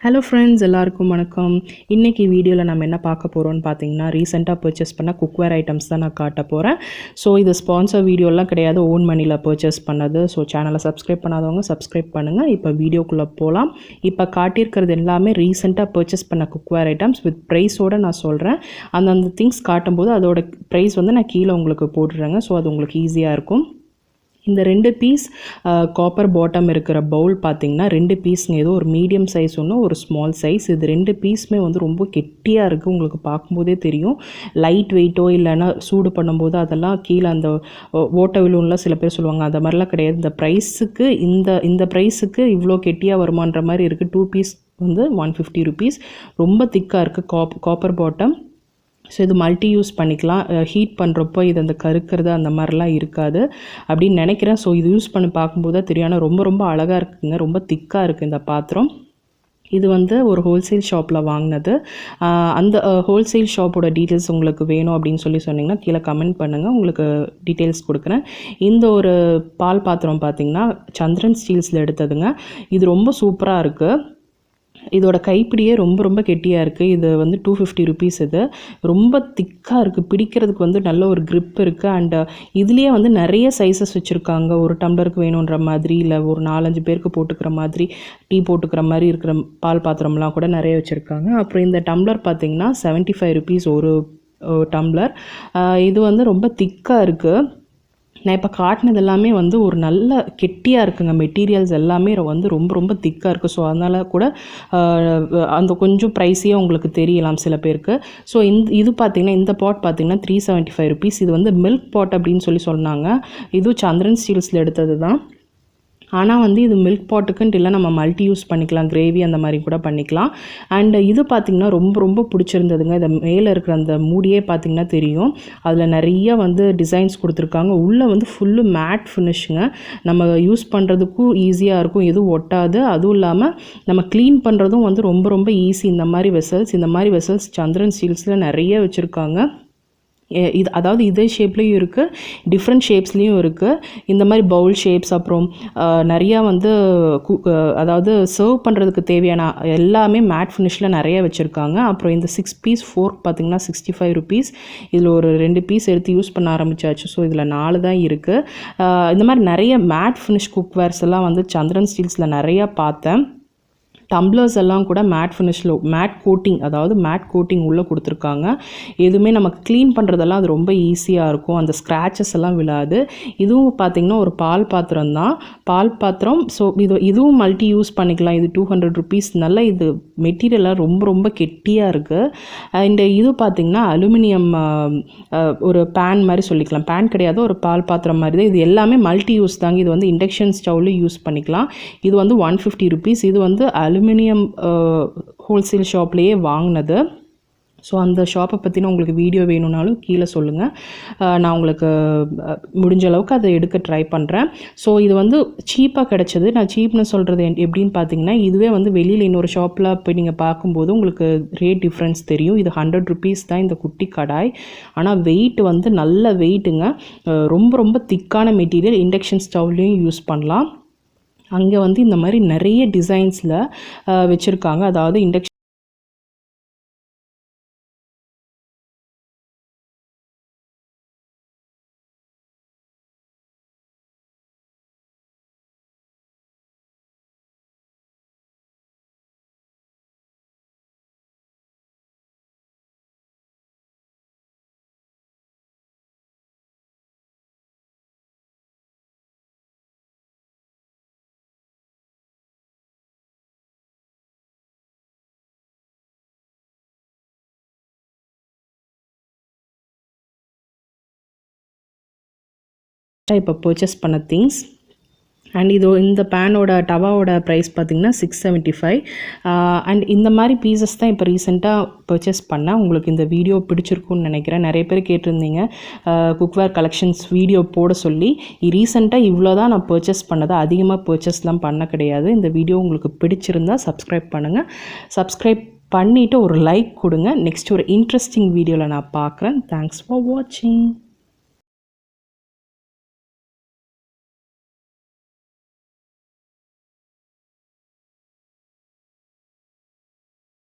Hello friends, எல்லாருக்கும் வணக்கம். இன்றைக்கி வீடியோவில் நம்ம என்ன பார்க்க போகிறோம்னு பார்த்தீங்கன்னா, ரீசெண்டாக பர்ச்சேஸ் பண்ண குக்வேர் ஐட்டம்ஸ் தான் நான் காட்ட போகிறேன். ஸோ இது ஸ்பான்சர் வீடியோலாம் கிடையாது, ஓன் மணியில் பர்ச்சேஸ் பண்ணது. ஸோ சேனலை சப்ஸ்கிரைப் பண்ணாதவங்க சப்ஸ்கிரைப் பண்ணுங்கள். இப்போ வீடியோக்குள்ளே போகலாம். இப்போ காட்டியிருக்கிறது எல்லாமே ரீசெண்டாக பர்ச்சேஸ் பண்ண குக்வேர் ஐட்டம்ஸ் வித் ப்ரைஸோடு நான் சொல்கிறேன். அந்தந்த திங்ஸ் காட்டும்போது அதோட ப்ரைஸ் வந்து நான் கீழே உங்களுக்கு போட்டுடுறேங்க. ஸோ அது உங்களுக்கு ஈஸியாக இருக்கும். இந்த 2 பீஸ் காப்பர் பாட்டம் இருக்கிற பவுல் பார்த்திங்கன்னா 2 பீஸுங்க. ஏதோ ஒரு மீடியம் சைஸ் ஒன்று, ஒரு ஸ்மால் சைஸ். இது 2 பீஸுமே வந்து ரொம்ப கெட்டியாக இருக்குது. உங்களுக்கு பார்க்கும்போதே தெரியும். லைட் வெயிட்டோ இல்லைன்னா சூடு பண்ணும்போது அதெல்லாம் கீழே அந்த ஓட்ட விழுவுலாம் சில பேர் சொல்லுவாங்க, அந்த மாதிரிலாம் கிடையாது. இந்த ப்ரைஸுக்கு இந்த ப்ரைஸுக்கு இவ்வளோ கெட்டியாக வருமான்ற மாதிரி இருக்குது. 2 பீஸ் வந்து 150 rupees. ரொம்ப திக்காக இருக்குது காப்பர் பாட்டம். ஸோ இது மல்டி யூஸ் பண்ணிக்கலாம். ஹீட் பண்ணுறப்போ இது அந்த கருக்கிறது அந்த மாதிரிலாம் இருக்காது அப்படின்னு நினைக்கிறேன். ஸோ இது யூஸ் பண்ணி பார்க்கும்போது தான் தெரியும். ஆனால் ரொம்ப ரொம்ப அழகாக இருக்குங்க. ரொம்ப திக்காக இருக்குது இந்த பாத்திரம். இது வந்து ஒரு ஹோல்சேல் ஷாப்பில் வாங்கினது. அந்த ஹோல்சேல் ஷாப்போட டீட்டெயில்ஸ் உங்களுக்கு வேணும் அப்படின்னு சொன்னிங்கன்னா கீழே கமெண்ட் பண்ணுங்கள், உங்களுக்கு டீட்டெயில்ஸ் கொடுக்குறேன். இந்த ஒரு பால் பாத்திரம் பார்த்திங்கன்னா சந்திரன் ஸ்டீல்ஸில் எடுத்ததுங்க. இது ரொம்ப சூப்பராக இருக்குது. இதோட கைப்பிடியே ரொம்ப ரொம்ப கெட்டியாக இருக்குது. இது வந்து 250 rupees. இது ரொம்ப திக்காக இருக்குது. பிடிக்கிறதுக்கு வந்து நல்ல ஒரு grip இருக்குது. அண்ட் இதுலேயே வந்து நிறைய சைஸஸ் வச்சுருக்காங்க. ஒரு டம்ளருக்கு வேணுன்ற மாதிரி, இல்லை ஒரு 4-5 பேருக்கு போட்டுக்கிற மாதிரி, டீ போட்டுக்கிற மாதிரி இருக்கிற பால் பாத்திரம்லாம் கூட நிறைய வச்சுருக்காங்க. அப்புறம் இந்த டம்ளர் பார்த்திங்கன்னா 75 rupees ஒரு டம்ளர். இது வந்து ரொம்ப திக்காக இருக்குது. நான் இப்போ காட்டினது எல்லாமே வந்து ஒரு நல்ல கெட்டியாக இருக்குங்க. மெட்டீரியல்ஸ் எல்லாமே வந்து ரொம்ப ரொம்ப திக்காக இருக்குது. ஸோ அதனால் கூட அந்த கொஞ்சம் ப்ரைஸியாக உங்களுக்கு தெரியலாம் சில பேருக்கு. ஸோ இது பார்த்திங்கன்னா இந்த பாட் பார்த்திங்கன்னா 375 rupees. இது வந்து மில்க் பாட் அப்படின்னு சொன்னாங்க. இதுவும் சந்திரன் ஸ்டீல்ஸில் எடுத்தது தான். ஆனால் வந்து இது மில்க் பாட்டுக்குன்ட்டு இல்லை, நம்ம மல்டி யூஸ் பண்ணிக்கலாம். கிரேவி அந்த மாதிரி கூட பண்ணிக்கலாம். அண்ட் இது பார்த்திங்கன்னா ரொம்ப ரொம்ப பிடிச்சிருந்ததுங்க. இதை மேலே இருக்கிற அந்த மூடியே பார்த்திங்கன்னா தெரியும். அதில் நிறைய வந்து டிசைன்ஸ் கொடுத்துருக்காங்க. உள்ளே வந்து ஃபுல்லு மேட் ஃபினிஷுங்க. நம்ம யூஸ் பண்ணுறதுக்கும் ஈஸியாக இருக்கும், எதுவும் ஒட்டாது. அதுவும் இல்லாமல் நம்ம க்ளீன் பண்ணுறதும் வந்து ரொம்ப ரொம்ப ஈஸி. இந்த மாதிரி வெசல்ஸ் சந்திரன் ஸ்டீல்ஸில் நிறைய வச்சுருக்காங்க. இது அதாவது இதே ஷேப்லேயும் இருக்குது, டிஃப்ரெண்ட் ஷேப்ஸ்லேயும் இருக்குது. இந்த மாதிரி பவுல் ஷேப்ஸ், அப்புறம் நிறையா வந்து அதாவது சர்வ் பண்ணுறதுக்கு தேவையான எல்லாமே மேட் ஃபினிஷில் நிறைய வச்சுருக்காங்க. அப்புறம் இந்த 6 பீஸ் ஃபோர்க் பார்த்திங்கன்னா 65 rupees. இதில் ஒரு 2 பீஸ் எடுத்து யூஸ் பண்ண ஆரம்பித்தாச்சு. ஸோ இதில் 4 தான் இருக்குது. இந்த மாதிரி நிறைய மேட் ஃபினிஷ் குக்வேர்ஸ் எல்லாம் வந்து சந்திரன் ஸ்டீல்ஸில் நிறையா பார்த்தேன். டம்ளர்ஸ் எல்லாம் கூட மேட் ஃபினிஷில் மேட் கோட்டிங் உள்ளே கொடுத்துருக்காங்க. எதுவுமே நமக்கு க்ளீன் பண்ணுறதெல்லாம் அது ரொம்ப ஈஸியாக இருக்கும். அந்த ஸ்க்ராச்சஸ் எல்லாம் விழாது. இதுவும் பார்த்திங்கன்னா ஒரு பால் பாத்திரம். ஸோ இதுவும் மல்டி யூஸ் பண்ணிக்கலாம். இது 200 rupees. நல்ல இது மெட்டீரியலாக ரொம்ப ரொம்ப கெட்டியாக இருக்குது. அண்ட் இது பார்த்திங்கன்னா அலுமினியம் ஒரு பேன் மாதிரி சொல்லிக்கலாம். பேன் கிடையாது, ஒரு பால் பாத்திரம் மாதிரி தான். இது எல்லாமே மல்டி யூஸ் தாங்க. இது வந்து இண்டக்ஷன் ஸ்டவ்லையும் யூஸ் பண்ணிக்கலாம். இது வந்து 150 rupees. இது வந்து அலுமினியம் ஹோல்சேல் ஷாப்லேயே வாங்கினது. ஸோ அந்த ஷாப்பை பற்றின உங்களுக்கு வீடியோ வேணும்னாலும் கீழே சொல்லுங்கள். நான் உங்களுக்கு முடிஞ்ச அளவுக்கு அதை எடுக்க ட்ரை பண்ணுறேன். ஸோ இது வந்து சீப்பாக கிடச்சிது. நான் சீப்னு சொல்கிறது எப்படின்னு பார்த்தீங்கன்னா, இதுவே வந்து வெளியில் இன்னொரு ஷாப்பில் போய் நீங்கள் பார்க்கும்போது உங்களுக்கு ரேட் டிஃப்ரென்ஸ் தெரியும். இது 100 rupees தான் இந்த குட்டி கடாய். ஆனால் வெயிட் வந்து நல்ல வெயிட்டுங்க. ரொம்ப ரொம்ப திக்கான மெட்டீரியல். இண்டக்ஷன் ஸ்டவ்லேயும் யூஸ் பண்ணலாம். அங்கே வந்து இந்த மாதிரி நிறைய டிசைன்ஸில் வச்சுருக்காங்க. அதாவது இண்டக்ஷன் இப்போ பர்ச்சேஸ் பண்ண திங்ஸ். அண்ட் இந்த பேனோட டவாவோட ப்ரைஸ் பார்த்திங்கன்னா 675. அண்ட் இந்த மாதிரி பீசஸ் தான் இப்போ ரீசெண்டாக பர்ச்சேஸ் பண்ணேன். உங்களுக்கு இந்த வீடியோ பிடிச்சிருக்குன்னு நினைக்கிறேன். நிறைய பேர் கேட்டிருந்தீங்க குக்வேர் கலெக்ஷன்ஸ் வீடியோ போட சொல்லி. ரீசெண்டாக இவ்வளோ தான் நான் பர்ச்சேஸ் பண்ணது. அதிகமாக பர்ச்சேஸ்லாம் பண்ண கிடையாது. இந்த வீடியோ உங்களுக்கு பிடிச்சிருந்தால் சப்ஸ்கிரைப் பண்ணுங்கள். சப்ஸ்கிரைப் பண்ணிவிட்டு ஒரு லைக் கொடுங்க. நெக்ஸ்ட் ஒரு இன்ட்ரெஸ்டிங் வீடியோவில் நான் பார்க்குறேன். தேங்க்ஸ் ஃபார் வாட்சிங்.